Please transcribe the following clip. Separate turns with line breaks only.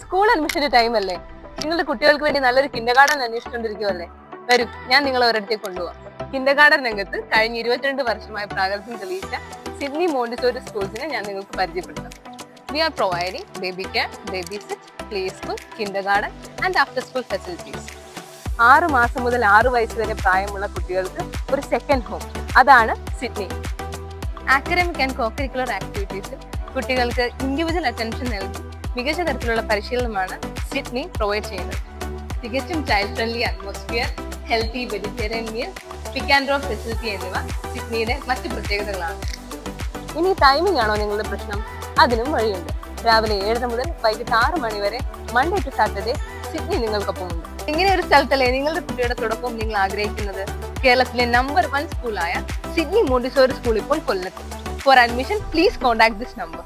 School അഡ്മിഷന്റെ time അല്ലേ? നിങ്ങളുടെ കുട്ടികൾക്ക് വേണ്ടി നല്ലൊരു കിൻഡർഗാർട്ടൻ അന്വേഷിച്ചുകൊണ്ടിരിക്കുവല്ലേ? വരും, ഞാൻ നിങ്ങളെ ഒരിടത്തേക്ക് കൊണ്ടുപോകാം. കിൻഡർഗാർട്ടൻ രംഗത്ത് കഴിഞ്ഞ 22 വർഷമായി പ്രാഗൽഭ്യം തെളിയിച്ച സിഡ്നി മോണ്ടിസോറി സ്കൂൾസിനെ ഞാൻ നിങ്ങൾക്ക് പരിചയപ്പെടുത്താം. We are providing baby care, baby sit, play school, kindergarten and after school facilities. 6 മാസം മുതൽ 6 വയസ്സ് വരെ പ്രായമുള്ള കുട്ടികൾക്ക് ഒരു സെക്കൻഡ് ഹോം, അതാണ് സിഡ്നി. ആക്കഡമിക് ആൻഡ് കോകരിക്കുലർ ആക്ടിവിറ്റീസിൽ കുട്ടികൾക്ക് ഇൻഡിവിജ്വൽ അറ്റൻഷൻ നൽകി മികച്ച തരത്തിലുള്ള പരിശീലനമാണ് സിഡ്നി പ്രൊവൈഡ് ചെയ്യുന്നത്. തികച്ചും child friendly atmosphere, healthy vegetarian meal, pick and drop facility എന്നിവ സിഡ്നിയുടെ മറ്റ് പ്രത്യേകതകളാണ്. ഇനി ടൈമിംഗ് ആണോ നിങ്ങളുടെ പ്രശ്നം? അതിനും വഴിയുണ്ട്. രാവിലെ 7 മുതൽ വൈകിട്ട് 6 മണി വരെ മൺഡേ ടു സാറ്റർഡേ സിഡ്നി നിങ്ങൾക്കൊപ്പമുണ്ട്. ഇങ്ങനെ ഒരു സ്ഥലത്തല്ലേ നിങ്ങളുടെ കുട്ടിയുടെ തുടക്കവും നിങ്ങൾ ആഗ്രഹിക്കുന്നത്? കേരളത്തിലെ നമ്പർ 1 സ്കൂളായ സിഡ്നി മോണ്ടിസോറി സ്കൂൾ ഇപ്പോൾ കൊല്ലത്ത്. For admission please contact this number.